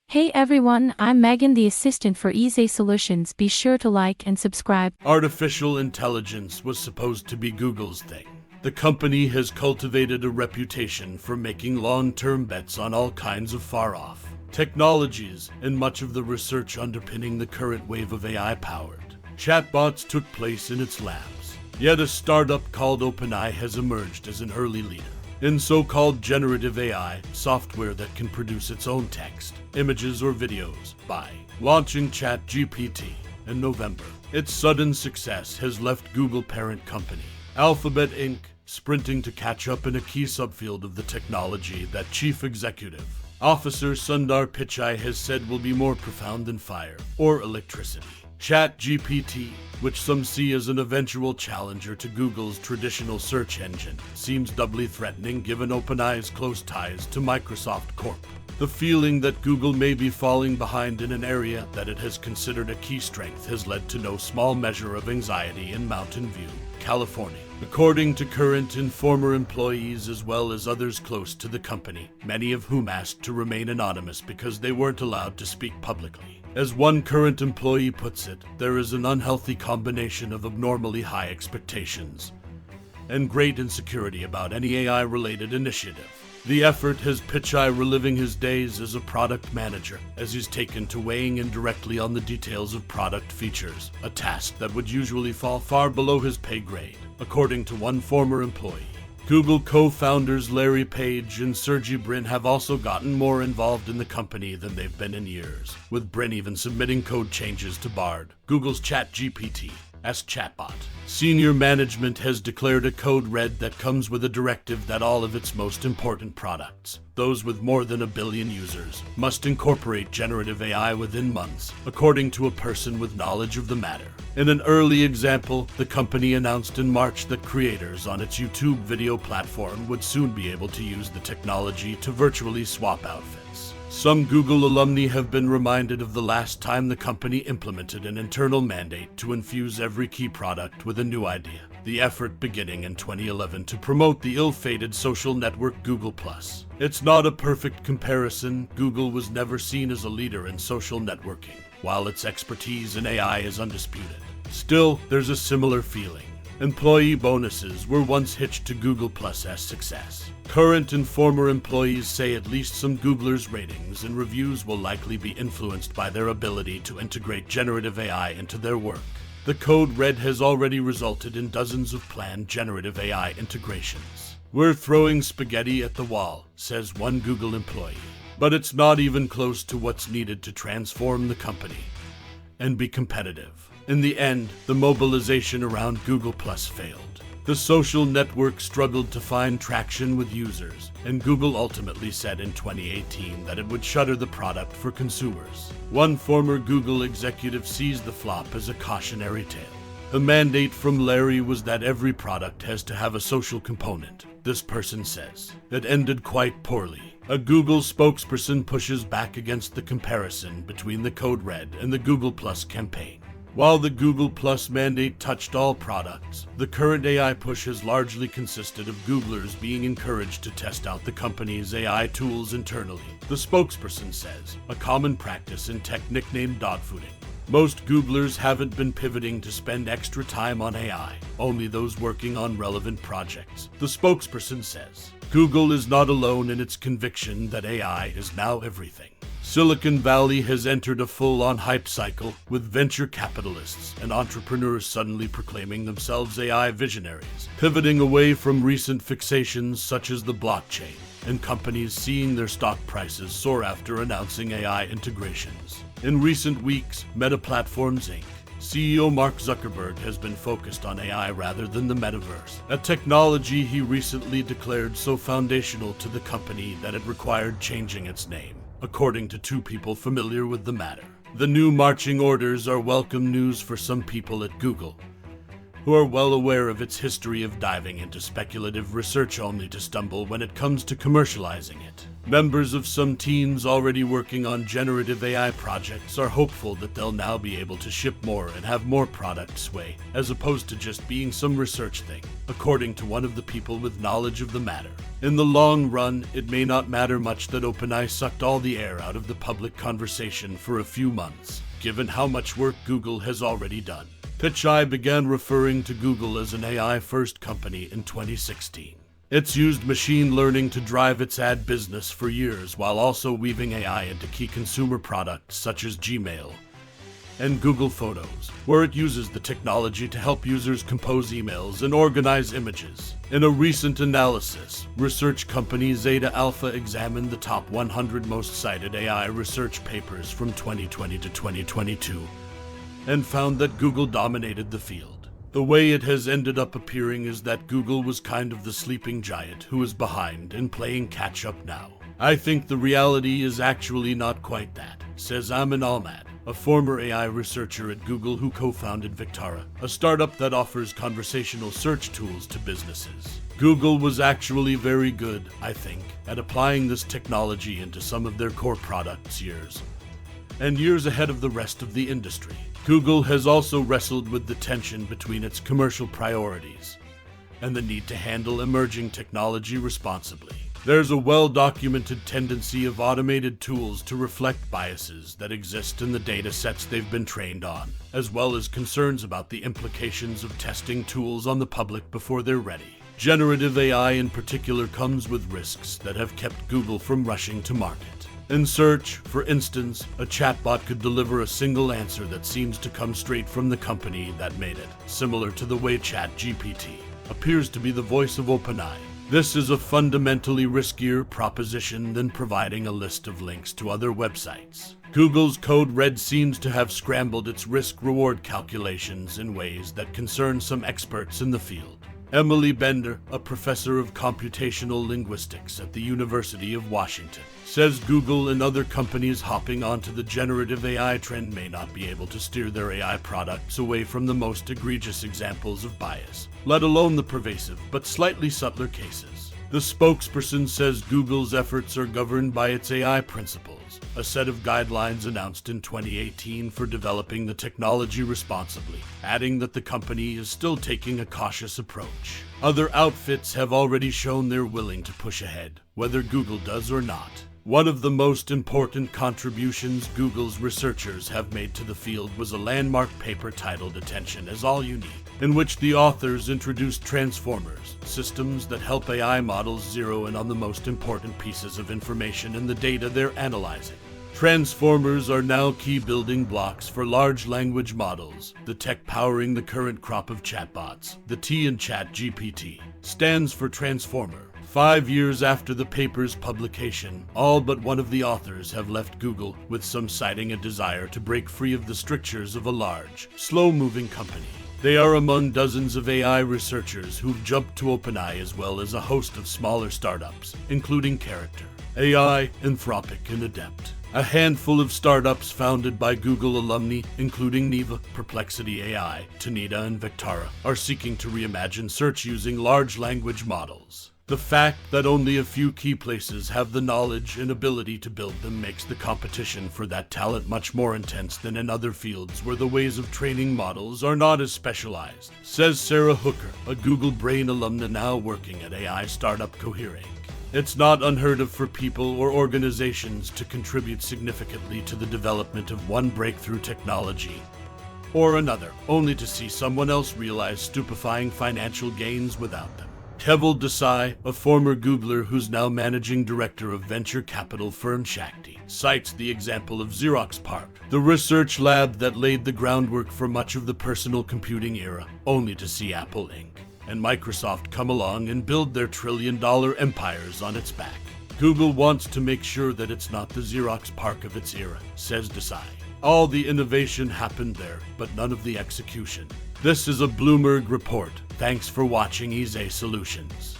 Hey everyone, I'm Megan, the assistant for Easy Solutions. Be sure to like and subscribe. Artificial intelligence was supposed to be Google's thing. The company has cultivated a reputation for making long-term bets on all kinds of far-off technologies, and much of the research underpinning the current wave of AI-powered chatbots took place in its labs. Yet a startup called OpenAI has emerged as an early leader in so-called generative AI, software that can produce its own text, images, or videos, by launching ChatGPT in November. Its sudden success has left Google parent company Alphabet Inc. sprinting to catch up in a key subfield of the technology that Chief Executive Officer Sundar Pichai has said will be more profound than fire or electricity. ChatGPT, which some see as an eventual challenger to Google's traditional search engine, seems doubly threatening given OpenAI's close ties to Microsoft Corp. The feeling that Google may be falling behind in an area that it has considered a key strength has led to no small measure of anxiety in Mountain View, California. According to current and former employees as well as others close to the company, many of whom asked to remain anonymous because they weren't allowed to speak publicly. As one current employee puts it, there is an unhealthy combination of abnormally high expectations and great insecurity about any AI-related initiative. The effort has Pichai reliving his days as a product manager, as he's taken to weighing in directly on the details of product features, a task that would usually fall far below his pay grade, according to one former employee. Google co-founders Larry Page and Sergey Brin have also gotten more involved in the company than they've been in years, with Brin even submitting code changes to Bard, Google's ChatGPT chatbot. Senior management has declared a code red that comes with a directive that all of its most important products, those with more than 1 billion users, must incorporate generative AI within months, according to a person with knowledge of the matter. In an early example, the company announced in March that creators on its YouTube video platform would soon be able to use the technology to virtually swap outfits. Some Google alumni have been reminded of the last time the company implemented an internal mandate to infuse every key product with a new idea, the effort beginning in 2011 to promote the ill-fated social network Google+. It's not a perfect comparison. Google was never seen as a leader in social networking, while its expertise in AI is undisputed. Still, there's a similar feeling. Employee bonuses were once hitched to Google+'s success. Current and former employees say at least some Googlers' ratings and reviews will likely be influenced by their ability to integrate generative AI into their work. The code red has already resulted in dozens of planned generative AI integrations. "We're throwing spaghetti at the wall," says one Google employee. But it's not even close to what's needed to transform the company and be competitive. In the end, the mobilization around Google+ failed. The social network struggled to find traction with users, and Google ultimately said in 2018 that it would shutter the product for consumers. One former Google executive sees the flop as a cautionary tale. The mandate from Larry was that every product has to have a social component, this person says. It ended quite poorly. A Google spokesperson pushes back against the comparison between the code red and the Google+ campaign. While the Google+ mandate touched all products, the current AI push has largely consisted of Googlers being encouraged to test out the company's AI tools internally, the spokesperson says, a common practice in tech nicknamed dogfooding. Most Googlers haven't been pivoting to spend extra time on AI, only those working on relevant projects, the spokesperson says. Google is not alone in its conviction that AI is now everything. Silicon Valley has entered a full-on hype cycle, with venture capitalists and entrepreneurs suddenly proclaiming themselves AI visionaries, pivoting away from recent fixations such as the blockchain, and companies seeing their stock prices soar after announcing AI integrations. In recent weeks, Meta Platforms Inc. CEO Mark Zuckerberg has been focused on AI rather than the metaverse, a technology he recently declared so foundational to the company that it required changing its name, according to two people familiar with the matter. The new marching orders are welcome news for some people at Google, who are well aware of its history of diving into speculative research only to stumble when it comes to commercializing it. Members of some teams already working on generative AI projects are hopeful that they'll now be able to ship more and have more product sway, as opposed to just being some research thing, according to one of the people with knowledge of the matter. In the long run, it may not matter much that OpenAI sucked all the air out of the public conversation for a few months, given how much work Google has already done. Catch began referring to Google as an AI-first company in 2016. It's used machine learning to drive its ad business for years, while also weaving AI into key consumer products such as Gmail and Google Photos, where it uses the technology to help users compose emails and organize images. In a recent analysis, research company Zeta Alpha examined the top 100 most cited AI research papers from 2020 to 2022 and found that Google dominated the field. The way it has ended up appearing is that Google was kind of the sleeping giant who is behind and playing catch up now. I think the reality is actually not quite that, says Amin Almad, a former AI researcher at Google who co-founded Victara, a startup that offers conversational search tools to businesses. Google was actually very good, I think, at applying this technology into some of their core products years ahead of the rest of the industry. Google has also wrestled with the tension between its commercial priorities and the need to handle emerging technology responsibly. There's a well-documented tendency of automated tools to reflect biases that exist in the data sets they've been trained on, as well as concerns about the implications of testing tools on the public before they're ready. Generative AI in particular comes with risks that have kept Google from rushing to market. In search, for instance, a chatbot could deliver a single answer that seems to come straight from the company that made it, similar to the way ChatGPT appears to be the voice of OpenAI. This is a fundamentally riskier proposition than providing a list of links to other websites. Google's Code Red seems to have scrambled its risk-reward calculations in ways that concern some experts in the field. Emily Bender, a professor of computational linguistics at the University of Washington, says Google and other companies hopping onto the generative AI trend may not be able to steer their AI products away from the most egregious examples of bias, let alone the pervasive but slightly subtler cases. The spokesperson says Google's efforts are governed by its AI principles, a set of guidelines announced in 2018 for developing the technology responsibly, adding that the company is still taking a cautious approach. Other outfits have already shown they're willing to push ahead, whether Google does or not. One of the most important contributions Google's researchers have made to the field was a landmark paper titled Attention is All You Need, in which the authors introduced transformers, systems that help AI models zero in on the most important pieces of information in the data they're analyzing. Transformers are now key building blocks for large language models, the tech powering the current crop of chatbots. The T in ChatGPT stands for Transformer. 5 years after the paper's publication, all but one of the authors have left Google, with some citing a desire to break free of the strictures of a large, slow-moving company. They are among dozens of AI researchers who've jumped to OpenAI, as well as a host of smaller startups, including Character AI, Anthropic, and Adept. A handful of startups founded by Google alumni, including Neva, Perplexity AI, Tanita, and Victara, are seeking to reimagine search using large language models. The fact that only a few key places have the knowledge and ability to build them makes the competition for that talent much more intense than in other fields where the ways of training models are not as specialized, says Sarah Hooker, a Google Brain alumna now working at AI startup Cohere. It's not unheard of for people or organizations to contribute significantly to the development of one breakthrough technology or another, only to see someone else realize stupefying financial gains without them. Keval Desai, a former Googler who's now managing director of venture capital firm Shakti, cites the example of Xerox PARC, the research lab that laid the groundwork for much of the personal computing era, only to see Apple Inc. and Microsoft come along and build their trillion-dollar empires on its back. Google wants to make sure that it's not the Xerox PARC of its era, says Desai. All the innovation happened there, but none of the execution. This is a Bloomberg report. Thanks for watching Is Solutions.